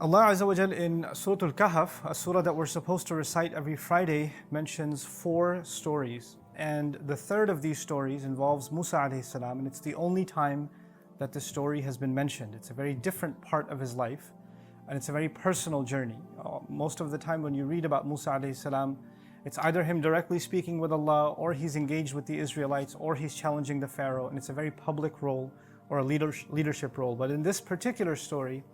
Allah Azza wa Jal in Surah Al-Kahf, a surah that we're supposed to recite every Friday, mentions 4 stories. And the third of these stories involves Musa alayhi salam, and it's the only time that this story has been mentioned. It's a very different part of his life, and it's a very personal journey. Most of the time when you read about Musa alayhi salam, it's either him directly speaking with Allah, or he's engaged with the Israelites, or he's challenging the Pharaoh, and it's a very public role or a leadership role. But in this particular story,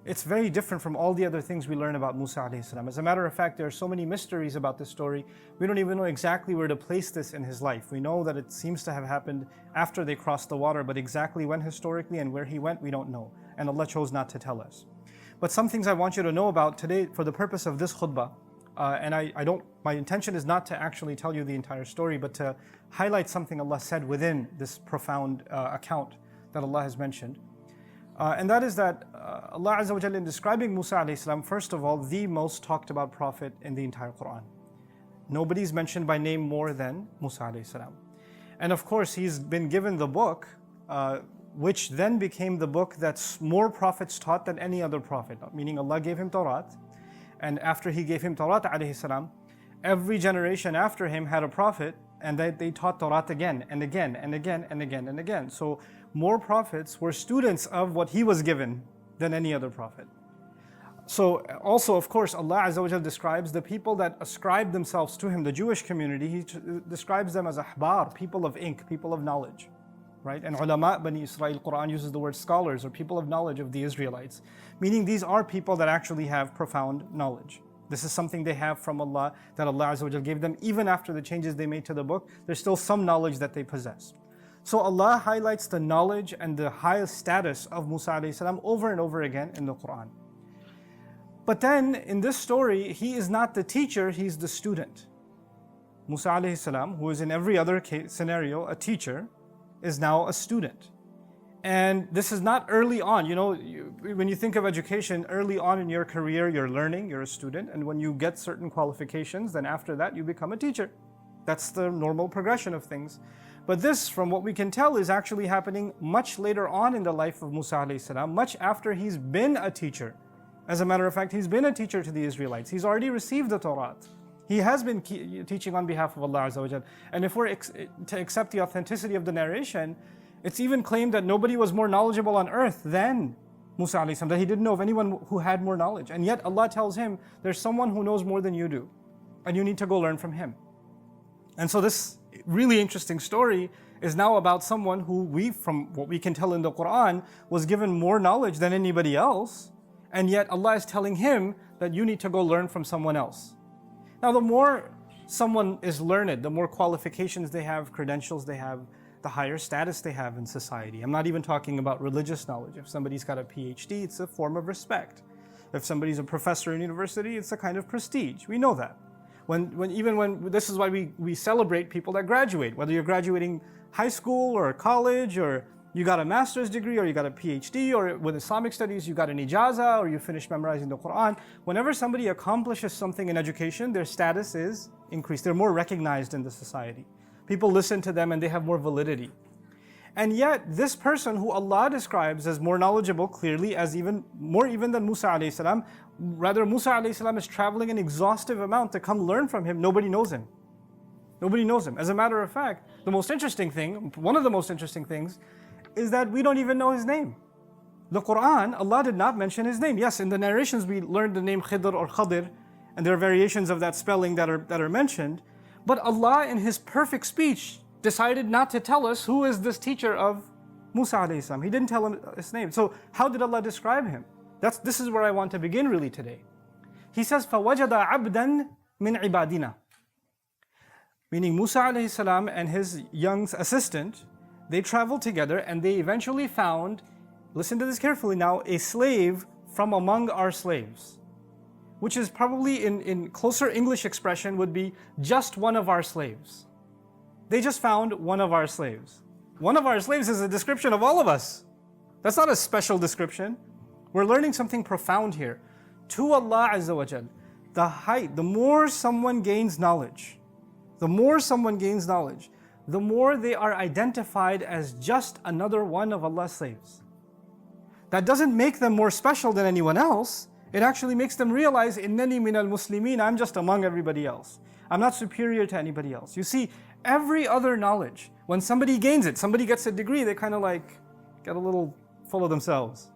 it's very different from all the other things we learn about Musa alayhi salam. As a matter of fact, there are so many mysteries about this story, we don't even know exactly where to place this in his life. We know that it seems to have happened after they crossed the water, but exactly when historically and where he went, we don't know. And Allah chose not to tell us. But some things I want you to know about today for the purpose of this khutbah. My intention is not to actually tell you the entire story, but to highlight something Allah said within this profound account that Allah has mentioned. And that is that Allah Azza wa Jalla, in describing Musa alayhi salam, first of all, the most talked about prophet in the entire Qur'an. Nobody's mentioned by name more than Musa alayhi salam. And of course, he's been given the book, which then became the book that's more prophets taught than any other prophet. Meaning Allah gave him Torah, and after he gave him Torah alayhi salam, every generation after him had a prophet, and they taught Torah again and again and again and again and again. So more prophets were students of what he was given than any other prophet. So also, of course, Allah Azza wa Jalla describes the people that ascribe themselves to him, the Jewish community. He describes them as ahbar, people of ink, people of knowledge, right? And ulama, Bani Israel, Qur'an uses the word scholars, or people of knowledge of the Israelites, meaning these are people that actually have profound knowledge. This is something they have from Allah, that Allah Azza wa Jalla gave them. Even after the changes they made to the book, there's still some knowledge that they possess. So Allah highlights the knowledge and the highest status of Musa alayhi salam over and over again in the Qur'an. But then in this story, he is not the teacher, he's the student. Musa alayhi salam, who is in every other scenario a teacher, is now a student. And this is not early on. You know, when you think of education, early on in your career, you're learning, you're a student, and when you get certain qualifications, then after that you become a teacher. That's the normal progression of things. But this, from what we can tell, is actually happening much later on in the life of Musa alayhi salam, much after he's been a teacher. As a matter of fact, he's been a teacher to the Israelites. He's already received the Torah. He has been teaching on behalf of Allah Azza wa Jalla. And if we're to accept the authenticity of the narration, it's even claimed that nobody was more knowledgeable on earth than Musa alayhi salam, that he didn't know of anyone who had more knowledge. And yet Allah tells him, there's someone who knows more than you do, and you need to go learn from him. And so this really interesting story is now about someone who from what we can tell in the Qur'an, was given more knowledge than anybody else, and yet Allah is telling him that you need to go learn from someone else. Now the more someone is learned, the more qualifications they have, credentials they have, the higher status they have in society. I'm not even talking about religious knowledge. If somebody's got a PhD, it's a form of respect. If somebody's a professor in university, it's a kind of prestige. We know that. This is why we celebrate people that graduate, whether you're graduating high school or college, or you got a master's degree, or you got a PhD, or with Islamic studies you got an ijazah, or you finished memorizing the Qur'an. Whenever somebody accomplishes something in education, their status is increased. They're more recognized in the society. People listen to them and they have more validity. And yet this person who Allah describes as more knowledgeable, clearly as more than Musa alayhi salam, rather Musa alayhi salam is traveling an exhaustive amount to come learn from him. Nobody knows him. Nobody knows him. As a matter of fact, one of the most interesting things, is that we don't even know his name. The Qur'an, Allah did not mention his name. Yes, in the narrations we learned the name Khidr or Khidr, and there are variations of that spelling that are mentioned. But Allah, in His perfect speech, decided not to tell us who is this teacher of Musa alayhi salam. He didn't tell him his name. So how did Allah describe him? This is where I want to begin really today. He says, فَوَجَدَ عَبْدًا مِنْ عِبَادِنَا. Meaning Musa alayhi salam and his young assistant, they traveled together and they eventually found, listen to this carefully now, a slave from among our slaves. Which is probably in closer English expression would be just one of our slaves. They just found one of our slaves. One of our slaves is a description of all of us. That's not a special description. We're learning something profound here. To Allah Azza wa Jal, the more someone gains knowledge, the more they are identified as just another one of Allah's slaves. That doesn't make them more special than anyone else. It actually makes them realize, إِنَّنِي مِنَ الْمُسْلِمِينَ, I'm just among everybody else. I'm not superior to anybody else. You see, every other knowledge, when somebody gains it, somebody gets a degree, they kind of like get a little full of themselves.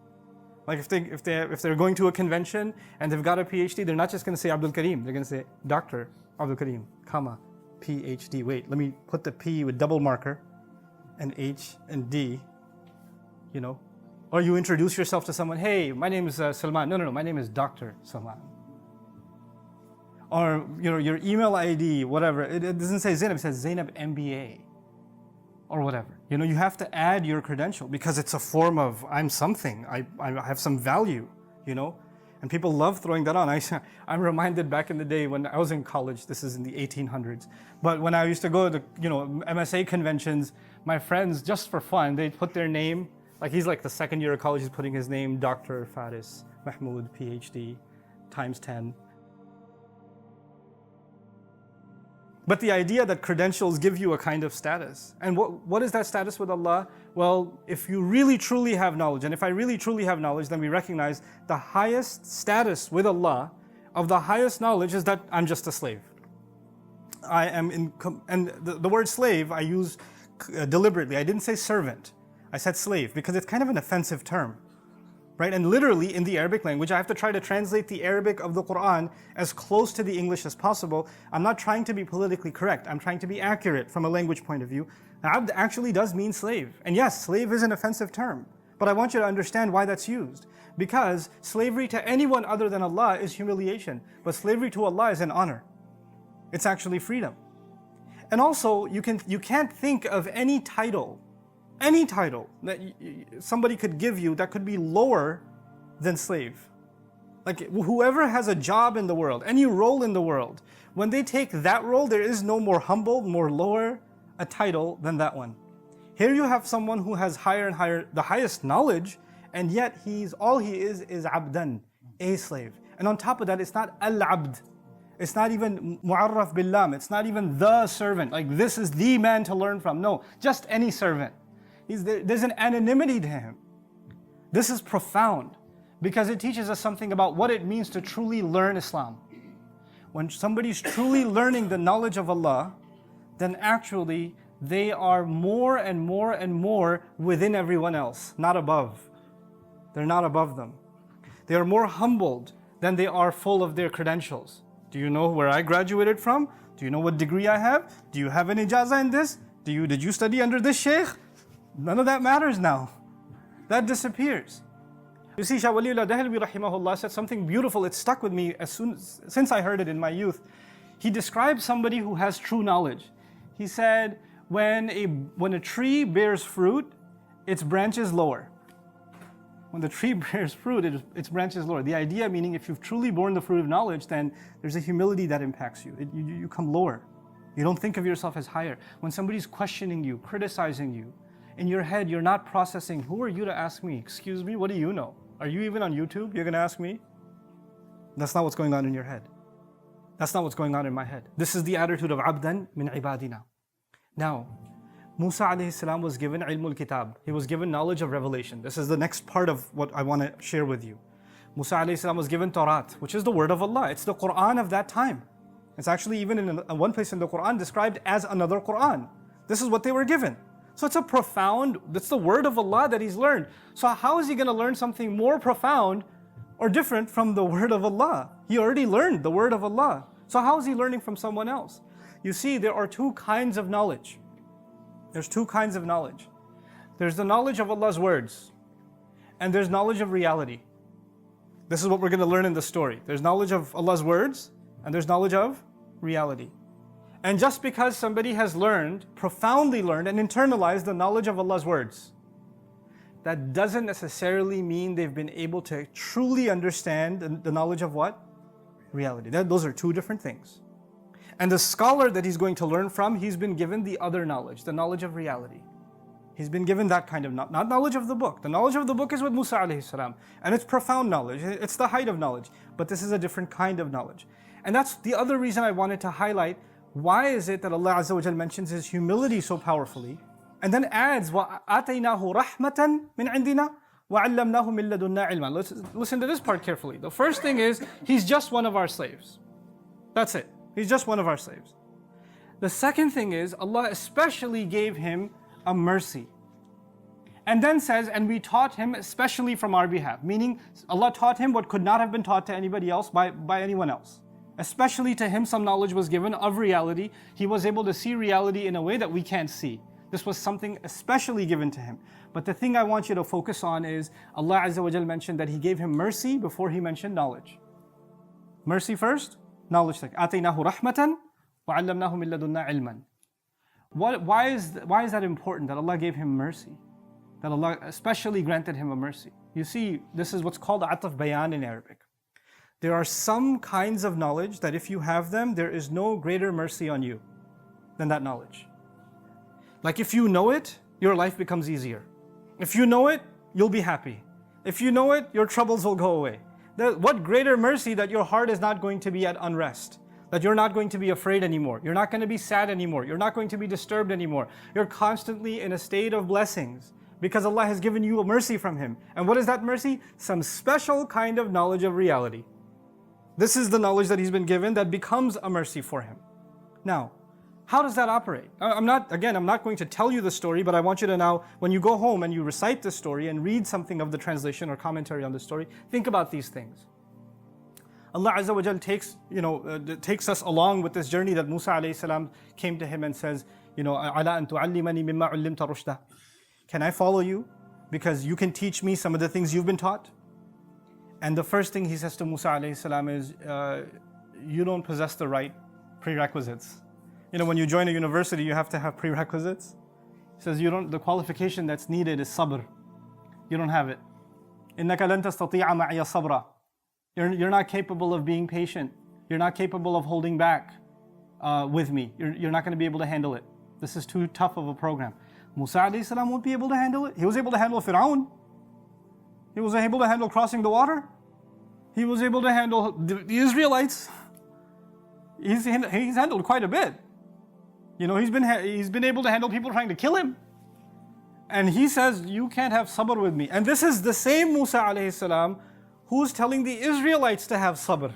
Like if they're going to a convention and they've got a PhD, they're not just going to say Abdul Karim, they're going to say Dr. Abdul Karim, comma, PhD. Wait, let me put the P with double marker and H and D, you know. Or you introduce yourself to someone, hey, my name is Salman. No, my name is Dr. Salman. Or your email ID, whatever. It doesn't say Zainab, it says Zainab MBA. Or whatever. You have to add your credential because it's a form of I'm something. I have some value, And people love throwing that on. I'm reminded back in the day when I was in college, this is in the 1800s, but when I used to go to MSA conventions, my friends, just for fun, they'd put their name, like he's like the second year of college, he's putting his name, Dr. Faris Mahmoud, PhD, times 10. But the idea that credentials give you a kind of status. And what is that status with Allah? Well, if you really truly have knowledge, and if I really truly have knowledge, then we recognize the highest status with Allah, of the highest knowledge, is that I'm just a slave. And the word slave I use deliberately. I didn't say servant. I said slave because it's kind of an offensive term. Right? And literally in the Arabic language, I have to try to translate the Arabic of the Qur'an as close to the English as possible. I'm not trying to be politically correct. I'm trying to be accurate from a language point of view. Abd actually does mean slave. And yes, slave is an offensive term. But I want you to understand why that's used. Because slavery to anyone other than Allah is humiliation. But slavery to Allah is an honor. It's actually freedom. And also, you can't think of any title that somebody could give you that could be lower than slave. Like whoever has a job in the world, any role in the world, when they take that role, there is no more humble, more lower a title than that one. Here you have someone who has higher and higher, the highest knowledge, and yet all he is abdan, a slave. And on top of that, it's not al-abd. It's not even mu'arraf bil-lam. It's not even the servant. Like this is the man to learn from. No, just any servant. There's an anonymity to him. This is profound because it teaches us something about what it means to truly learn Islam. When somebody's truly learning the knowledge of Allah, then actually they are more and more and more within everyone else, not above. They're not above them. They are more humbled than they are full of their credentials. Do you know where I graduated from? Do you know what degree I have? Do you have an ijazah in this? Did you study under this sheikh? None of that matters now. That disappears. You see, Shah Waliullah Dahlwi rahimahullah said something beautiful. It stuck with me since I heard it in my youth. He described somebody who has true knowledge. He said, when a tree bears fruit, its branches lower. When the tree bears fruit, its branches lower. The idea meaning if you've truly borne the fruit of knowledge, then there's a humility that impacts you. You come lower. You don't think of yourself as higher. When somebody's questioning you, criticizing you, in your head, you're not processing, who are you to ask me? Excuse me, what do you know? Are you even on YouTube? You're going to ask me? That's not what's going on in your head. That's not what's going on in my head. This is the attitude of abdan min ibadina. Now, Musa alayhi salam was given ilmul kitab. He was given knowledge of revelation. This is the next part of what I want to share with you. Musa alayhi salam was given Tawrat, which is the word of Allah. It's the Qur'an of that time. It's actually even in one place in the Qur'an described as another Qur'an. This is what they were given. So it's that's the word of Allah that he's learned. So how is he going to learn something more profound or different from the word of Allah? He already learned the word of Allah. So how is he learning from someone else? You see, there are two kinds of knowledge. There's two kinds of knowledge. There's the knowledge of Allah's words, and there's knowledge of reality. This is what we're going to learn in the story. There's knowledge of Allah's words, and there's knowledge of reality. And just because somebody has profoundly learned and internalized the knowledge of Allah's words, that doesn't necessarily mean they've been able to truly understand the knowledge of what? Reality. Those are two different things. And the scholar that he's going to learn from, he's been given the other knowledge, the knowledge of reality. He's been given that kind of not knowledge of the book. The knowledge of the book is with Musa alayhi salam. And it's profound knowledge. It's the height of knowledge. But this is a different kind of knowledge. And that's the other reason I wanted to highlight. Why is it that Allah Azza wa Jal mentions His humility so powerfully and then adds وَآتَيْنَاهُ رَحْمَةً مِنْ عِنْدِنَا وَعَلَّمْنَاهُ مِن لَدُنَّا عِلْمًا. Listen to this part carefully. The first thing is, he's just one of our slaves. That's it. He's just one of our slaves. The second thing is, Allah especially gave him a mercy. And then says, and we taught him especially from our behalf. Meaning, Allah taught him what could not have been taught to anybody else by anyone else. Especially to him, some knowledge was given of reality. He was able to see reality in a way that we can't see. This was something especially given to him. But the thing I want you to focus on is, Allah Azza wa Jal mentioned that He gave him mercy before He mentioned knowledge. Mercy first, knowledge second. آتَيْنَاهُ رَحْمَةً وَعَلَّمْنَاهُ مِن لَدُنَّا عِلْمًا. Why is that important, that Allah gave him mercy? That Allah especially granted him a mercy. You see, this is what's called ataf bayan in Arabic. There are some kinds of knowledge that if you have them, there is no greater mercy on you than that knowledge. Like if you know it, your life becomes easier. If you know it, you'll be happy. If you know it, your troubles will go away. What greater mercy that your heart is not going to be at unrest, that you're not going to be afraid anymore, you're not going to be sad anymore, you're not going to be disturbed anymore. You're constantly in a state of blessings because Allah has given you a mercy from Him. And what is that mercy? Some special kind of knowledge of reality. This is the knowledge that he's been given that becomes a mercy for him. Now, how does that operate? I'm not going to tell you the story, but I want you to now, when you go home and you recite the story and read something of the translation or commentary on the story, think about these things. Allah Azza wa Jal takes us along with this journey that Musa alayhi salam came to him and says, "Ala an tu'allimani mimma 'ullimta rushda." Can I follow you? Because you can teach me some of the things you've been taught. And the first thing he says to Musa alayhi salam is, you don't possess the right prerequisites. When you join a university, you have to have prerequisites. He says, the qualification that's needed is sabr. You don't have it. إِنَّكَ لَن تَسْتَطِيعَ مَعِيَ صَبْرًا. You're not capable of being patient. You're not capable of holding back with me. You're not going to be able to handle it. This is too tough of a program. Musa alayhi salam won't be able to handle it. He was able to handle Fir'aun. He was able to handle crossing the water. He was able to handle the Israelites. He's handled quite a bit. He's been able to handle people trying to kill him. And he says, you can't have sabr with me. And this is the same Musa alayhi salam who's telling the Israelites to have sabr.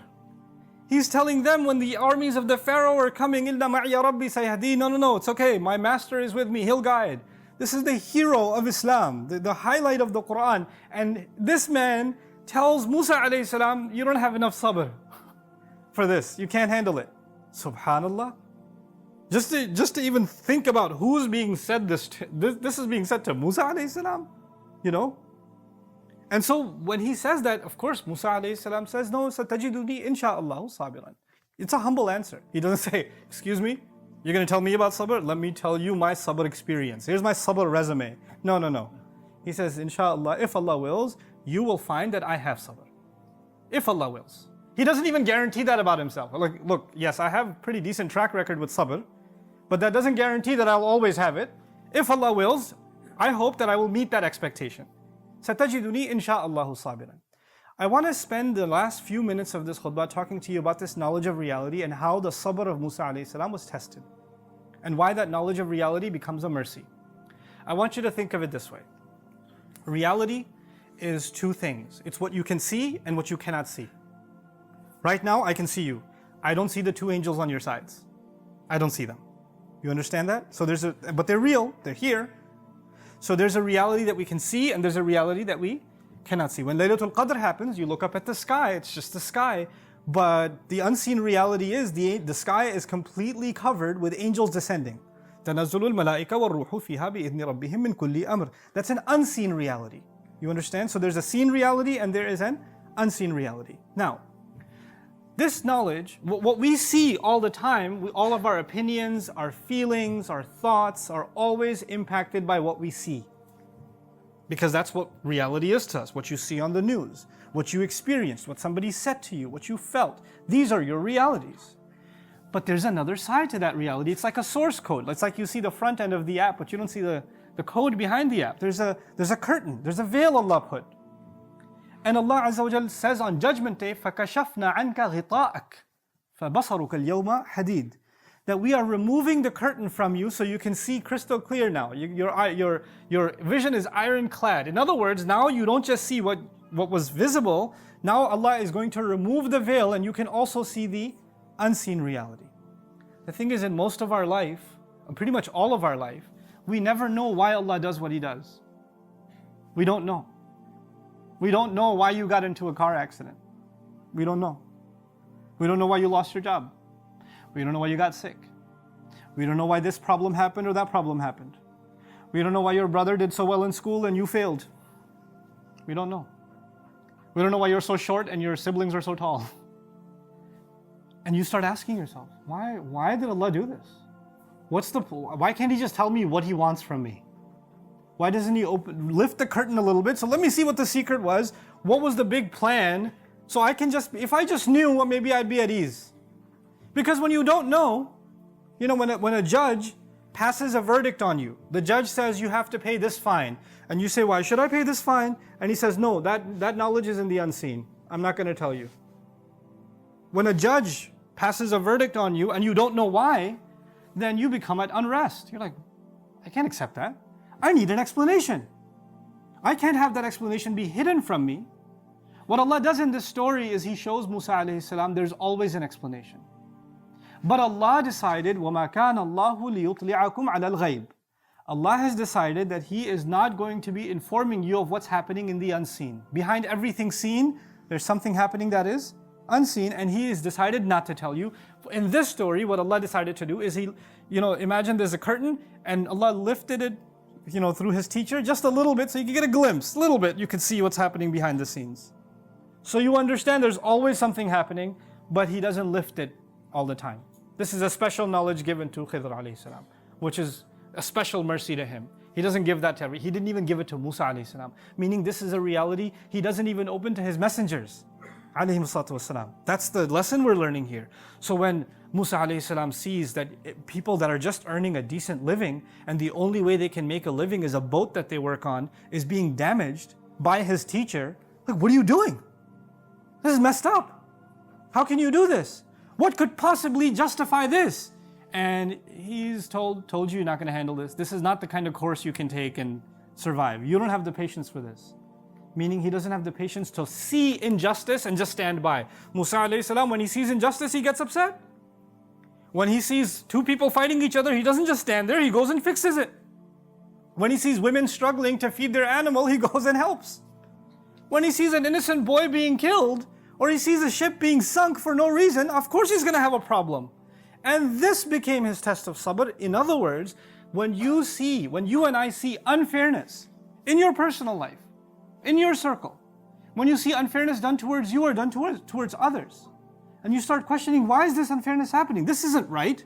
He's telling them when the armies of the Pharaoh are coming, إِلَّا مَعِيَ رَبِّي سَيَهْدِينَ. No, it's okay. My master is with me. He'll guide. This is the hero of Islam, the highlight of the Qur'an. And this man tells Musa alayhi salam, you don't have enough sabr for this. You can't handle it. Subhanallah. Just to even think about who's being said this is being said to Musa alayhi salam, And so when he says that, of course, Musa alayhi salam says, no, satajiduni insha'Allah sabiran. It's a humble answer. He doesn't say, excuse me, you're going to tell me about sabr? Let me tell you my sabr experience. Here's my sabr resume. No. He says, insha'Allah, if Allah wills, you will find that I have sabr. If Allah wills. He doesn't even guarantee that about himself. Like, look, yes, I have a pretty decent track record with sabr, but that doesn't guarantee that I'll always have it. If Allah wills, I hope that I will meet that expectation. Satajiduni insha'Allahu sabiran. I want to spend the last few minutes of this khutbah talking to you about this knowledge of reality and how the sabr of Musa alayhi salam was tested. And why that knowledge of reality becomes a mercy. I want you to think of it this way. Reality is two things. It's what you can see and what you cannot see. Right now, I can see you. I don't see the two angels on your sides. I don't see them. You understand that? But they're real. They're here. So there's a reality that we can see and there's a reality that we cannot see. When Laylatul Qadr happens, you look up at the sky. It's just the sky. But the unseen reality is the sky is completely covered with angels descending. تَنَزُّلُ الْمَلَائِكَ وَالرُّوحُ فِيهَا بِإِذْنِ رَبِّهِم مِّن كُلِّ أَمْرٍ. That's an unseen reality. You understand? So there's a seen reality and there is an unseen reality. Now, this knowledge, what we see all the time, all of our opinions, our feelings, our thoughts are always impacted by what we see. Because that's what reality is to us, what you see on the news, what you experienced, what somebody said to you, what you felt. These are your realities. But there's another side to that reality. It's like a source code. It's like you see the front end of the app, but you don't see the code behind the app. There's a curtain, there's a veil Allah put. And Allah Azza wa Jal says on Judgment Day, فَكَشَفْنَا عَنْكَ غِطَاءَكَ فَبَصَرُكَ الْيَوْمَ حَدِيد. that we are removing the curtain from you so you can see crystal clear now. Your vision is ironclad. In other words, now you don't just see what was visible, now Allah is going to remove the veil and you can also see the unseen reality. The thing is, in most of our life, pretty much all of our life, we never know why Allah does what He does. We don't know. We don't know why you got into a car accident. We don't know. We don't know why you lost your job. We don't know why you got sick. We don't know why this problem happened or that problem happened. We don't know why your brother did so well in school and you failed. We don't know. We don't know why you're so short and your siblings are so tall. And you start asking yourself, why did Allah do this? Why can't He just tell me what He wants from me? Why doesn't He lift the curtain a little bit? So let me see what the secret was. What was the big plan? So I can if I just knew, well, maybe I'd be at ease. Because when you don't know, when a judge passes a verdict on you, the judge says you have to pay this fine. And you say, why should I pay this fine? And he says, no, that knowledge is in the unseen. I'm not going to tell you. When a judge passes a verdict on you and you don't know why, then you become at unrest. You're like, I can't accept that. I need an explanation. I can't have that explanation be hidden from me. What Allah does in this story is He shows Musa alayhi salam there's always an explanation. But Allah decided, وَمَا كَانَ اللَّهُ لِيُطْلِعَكُمْ عَلَى الْغَيْبِ. Allah has decided that He is not going to be informing you of what's happening in the unseen. Behind everything seen, there's something happening that is unseen, and He has decided not to tell you. In this story, what Allah decided to do is imagine there's a curtain, and Allah lifted it, through His teacher, just a little bit, so you can get a glimpse, a little bit, you can see what's happening behind the scenes. So you understand there's always something happening, but He doesn't lift it all the time. This is a special knowledge given to Khidr alayhi salam, which is a special mercy to him. He doesn't give that to everyone. He didn't even give it to Musa alayhi salam. Meaning this is a reality He doesn't even open to His messengers alayhim salatu wasalam. That's the lesson we're learning here. So when Musa alayhi salam sees that people that are just earning a decent living and the only way they can make a living is a boat that they work on is being damaged by his teacher, like, what are you doing? This is messed up. How can you do this? What could possibly justify this? And he's told you you're not going to handle this. This is not the kind of course you can take and survive. You don't have the patience for this. Meaning he doesn't have the patience to see injustice and just stand by. Musa alayhi salam, when he sees injustice, he gets upset. When he sees two people fighting each other, he doesn't just stand there, he goes and fixes it. When he sees women struggling to feed their animal, he goes and helps. When he sees an innocent boy being killed, or he sees a ship being sunk for no reason, of course he's going to have a problem. And this became his test of sabr. In other words, when you and I see unfairness in your personal life, in your circle, when you see unfairness done towards you or done towards others, and you start questioning, why is this unfairness happening? This isn't right.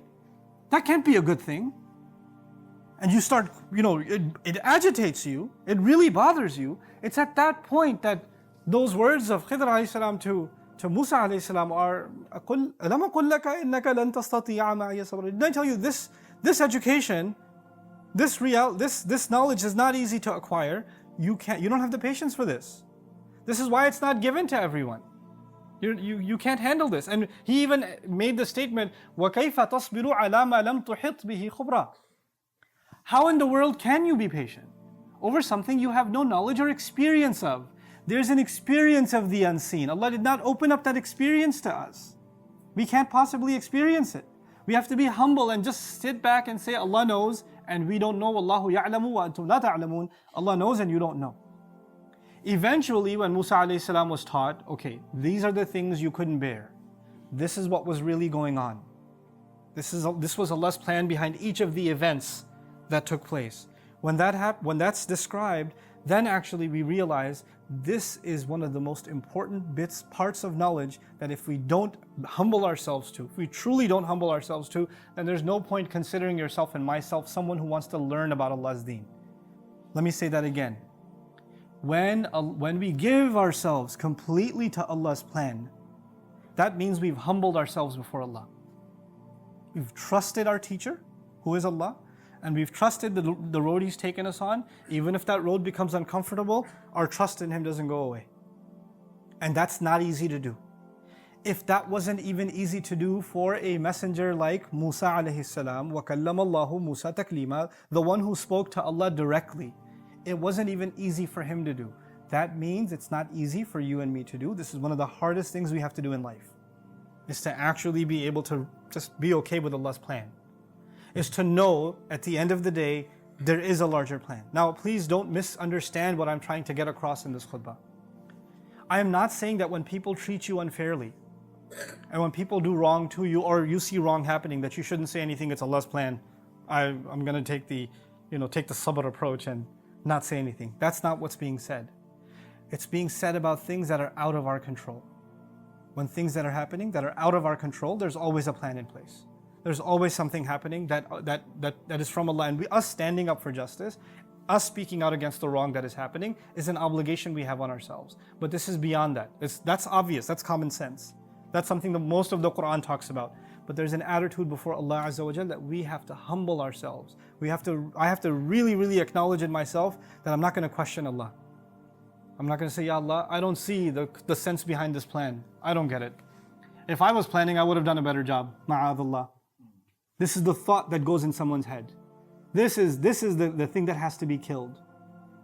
That can't be a good thing. And you start, it agitates you, it really bothers you. It's at that point that those words of Khidr alayhi salam to Musa alayhi salam are, أَلَمَ قُلْ لَكَ إِنَّكَ لَن تَسْتَطِيعَ مَعِيَ صَبْرًا. Didn't I tell you this education, this knowledge is not easy to acquire. You don't have the patience for this. This is why it's not given to everyone. You can't handle this. And he even made the statement, وَكَيْفَ تَصْبِرُ عَلَى مَا لَمْ تُحِطْ بِهِ خُبْرًا. How in the world can you be patient over something you have no knowledge or experience of? There's an experience of the unseen. Allah did not open up that experience to us. We can't possibly experience it. We have to be humble and just sit back and say, Allah knows and we don't know. Wallahu ya'lamu wa antum la ta'lamun. Allah knows and you don't know. Eventually, when Musa alayhi salam was taught, okay, these are the things you couldn't bear. This is what was really going on. This was Allah's plan behind each of the events that took place. When that's described, then actually we realize this is one of the most important parts of knowledge that if we don't humble ourselves to, if we truly don't humble ourselves to, then there's no point considering yourself and myself someone who wants to learn about Allah's deen. Let me say that again. When we give ourselves completely to Allah's plan, that means we've humbled ourselves before Allah. We've trusted our teacher, who is Allah, and we've trusted the road He's taken us on. Even if that road becomes uncomfortable, our trust in Him doesn't go away. And that's not easy to do. If that wasn't even easy to do for a messenger like Musa alayhi salam, وَكَلَّمَ اللَّهُ Musa taklima, the one who spoke to Allah directly, it wasn't even easy for him to do. That means it's not easy for you and me to do. This is one of the hardest things we have to do in life, is to actually be able to just be okay with Allah's plan. Is to know at the end of the day, there is a larger plan. Now, please don't misunderstand what I'm trying to get across in this khutbah. I am not saying that when people treat you unfairly, and when people do wrong to you, or you see wrong happening, that you shouldn't say anything, it's Allah's plan. I'm going to take the sabr approach and not say anything. That's not what's being said. It's being said about things that are out of our control. When things that are happening that are out of our control, there's always a plan in place. There's always something happening that is from Allah. And us standing up for justice, us speaking out against the wrong that is happening, is an obligation we have on ourselves. But this is beyond that. That's obvious, that's common sense. That's something that most of the Qur'an talks about. But there's an attitude before Allah Azza wa Jal that we have to humble ourselves. I have to really, really acknowledge in myself that I'm not going to question Allah. I'm not going to say, Ya Allah, I don't see the sense behind this plan. I don't get it. If I was planning, I would have done a better job. Ma'adallah. This is the thought that goes in someone's head. This is the thing that has to be killed.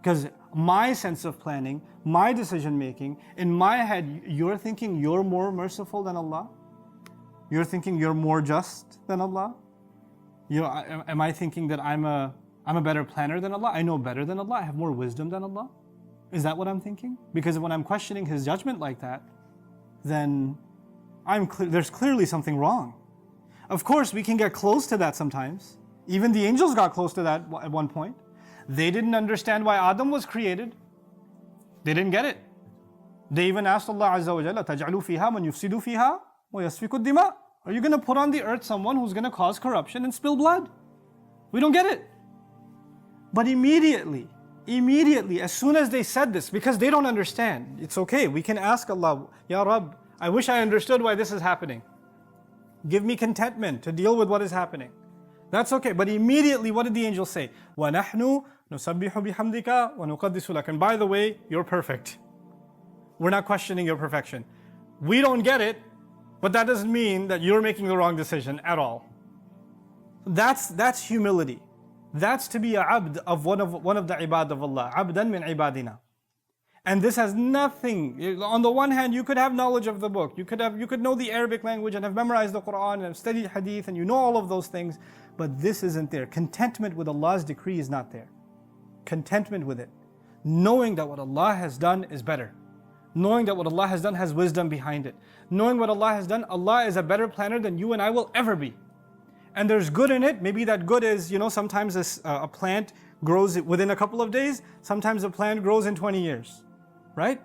Because my sense of planning, my decision making, in my head, you're thinking you're more merciful than Allah? You're thinking you're more just than Allah? Am I thinking that I'm a better planner than Allah? I know better than Allah? I have more wisdom than Allah? Is that what I'm thinking? Because when I'm questioning His judgment like that, then there's clearly something wrong. Of course, we can get close to that sometimes. Even the angels got close to that at one point. They didn't understand why Adam was created. They didn't get it. They even asked Allah Azza wa Jalla, تَجْعَلُوا فِيهَا مَنْ يُفْسِدُ فِيهَا وَيَسْفِكُ الدِّمَاء. Are you going to put on the earth someone who's going to cause corruption and spill blood? We don't get it. But immediately, as soon as they said this, because they don't understand, it's okay. We can ask Allah, Ya Rabb, I wish I understood why this is happening. Give me contentment to deal with what is happening. That's okay. But immediately, what did the angel say? وَنَحْنُ نُسَبِّحُ بِحَمْدِكَ وَنُقَدِّسُ لَكَ. And by the way, you're perfect. We're not questioning your perfection. We don't get it, but that doesn't mean that you're making the wrong decision at all. That's humility. That's to be a abd of one of the ibad of Allah. Abdan min ibadina. And this has nothing. On the one hand, you could have knowledge of the book. You could know the Arabic language and have memorized the Qur'an and have studied hadith and you know all of those things. But this isn't there. Contentment with Allah's decree is not there. Contentment with it. Knowing that what Allah has done is better. Knowing that what Allah has done has wisdom behind it. Knowing what Allah has done, Allah is a better planner than you and I will ever be. And there's good in it. Maybe that good is, sometimes a plant grows within a couple of days. Sometimes a plant grows in 20 years. Right?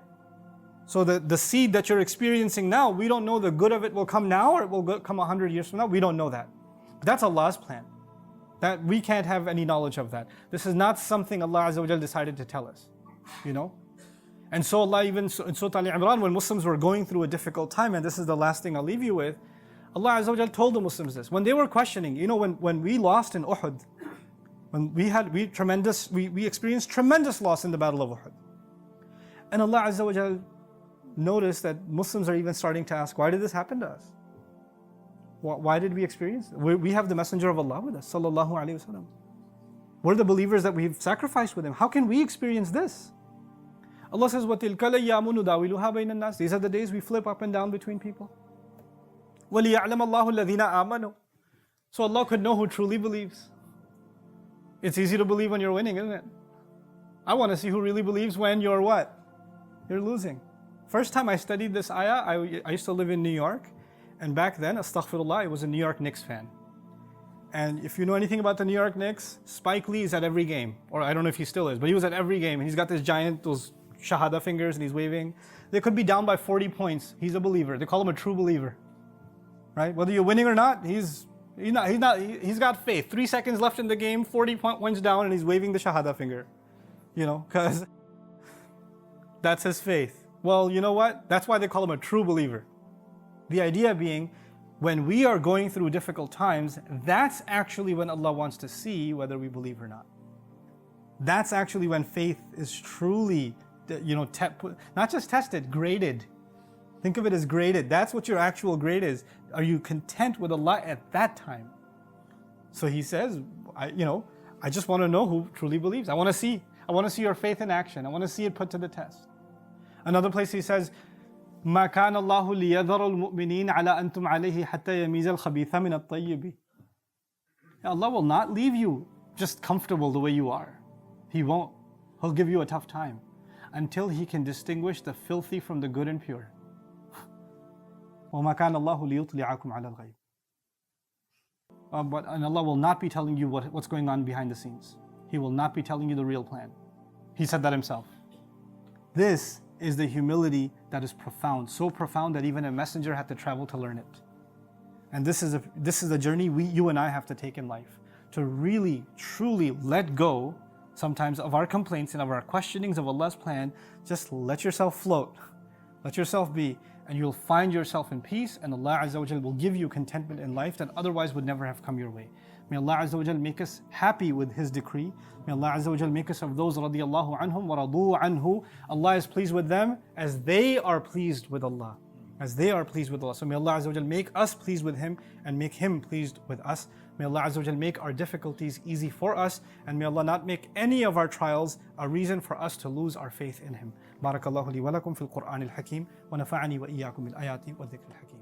So the seed that you're experiencing now, we don't know the good of it will come now or it will come 100 years from now. We don't know that. But that's Allah's plan. That we can't have any knowledge of that. This is not something Allah Azza wa Jal decided to tell us. And so Allah even in Surah Al-Imran, when Muslims were going through a difficult time, and this is the last thing I'll leave you with, Allah Azza wa Jal told the Muslims this. When they were questioning, when we lost in Uhud, when we experienced tremendous loss in the Battle of Uhud. And Allah Azza wa Jal noticed that Muslims are even starting to ask, why did this happen to us? Why did we experience it? We have the Messenger of Allah with us, sallallahu alayhi wa sallam. We're the believers that we've sacrificed with Him. How can we experience this? Allah says, وَتِلْكَ الْأَيَّامُ نُدَاوِلُهَا بَيْنَ النَّاسِ. These are the days we flip up and down between people. وَلِيَعْلَمَ اللَّهُ الَّذِينَ آمَنُوا. So Allah could know who truly believes. It's easy to believe when you're winning, isn't it? I want to see who really believes when you're what? You're losing. First time I studied this ayah, I used to live in New York. And back then, astaghfirullah, I was a New York Knicks fan. And if you know anything about the New York Knicks, Spike Lee is at every game. Or I don't know if he still is, but he was at every game. And he's got those shahada fingers and he's waving. They could be down by 40 points. He's a believer. They call him a true believer. Right? Whether you're winning or not, he's got faith. 3 seconds left in the game, 40 points down, and he's waving the shahada finger. Because that's his faith. Well, you know what? That's why they call him a true believer. The idea being, when we are going through difficult times, that's actually when Allah wants to see whether we believe or not. That's actually when faith is truly, not just tested, graded. Think of it as graded. That's what your actual grade is. Are you content with Allah at that time? So he says, I just want to know who truly believes. I want to see your faith in action. I want to see it put to the test. Another place he says, ما كان الله ليذر المؤمنين على أنتم عليه حتى يميز الخبيث من الطيب. Allah will not leave you just comfortable the way you are. He won't. He'll give you a tough time until He can distinguish the filthy from the good and pure. وما كان الله ليطلعكم على الغيب. And Allah will not be telling you what's going on behind the scenes. He will not be telling you the real plan. He said that Himself. This is the humility that is profound, so profound that even a messenger had to travel to learn it. And this is a journey you and I have to take in life, to really, truly let go sometimes of our complaints and of our questionings of Allah's plan. Just let yourself float, let yourself be, and you'll find yourself in peace, and Allah Azza wa Jal will give you contentment in life that otherwise would never have come your way. May Allah Azza wa Jal make us happy with His decree. May Allah Azza wa Jal make us of those radiyallahu anhum wa radu anhu. Allah is pleased with them as they are pleased with Allah. As they are pleased with Allah. So may Allah Azza wa Jal make us pleased with Him and make Him pleased with us. May Allah Azza wa Jal make our difficulties easy for us, and may Allah not make any of our trials a reason for us to lose our faith in Him. Barakallahu li wa lakum fil Qur'an al-Hakim wa nafa'ani wa iyyakum bil ayati wa dhikr al-Hakim.